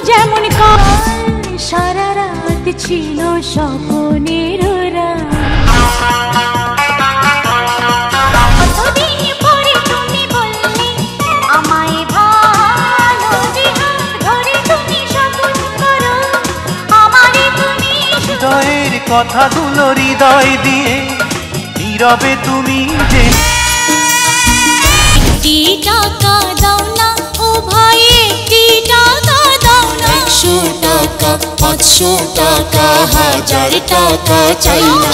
যেমন কাল সারা রাত ছিল স্বপ্নের রাত। কতদিন পরে তুমি বললে আমায় ভালো, যে হাত ধরে তুমি শপথ করো আমারে তুমি। হৃদয়ের কথাগুলো হৃদয় দিয়ে নীরবে তুমি যে। একটি টাকা দাও না ও ভাই, একটি টাকা দাও না। 100 টাকা 500 টাকা 1000 টাকা চাই না।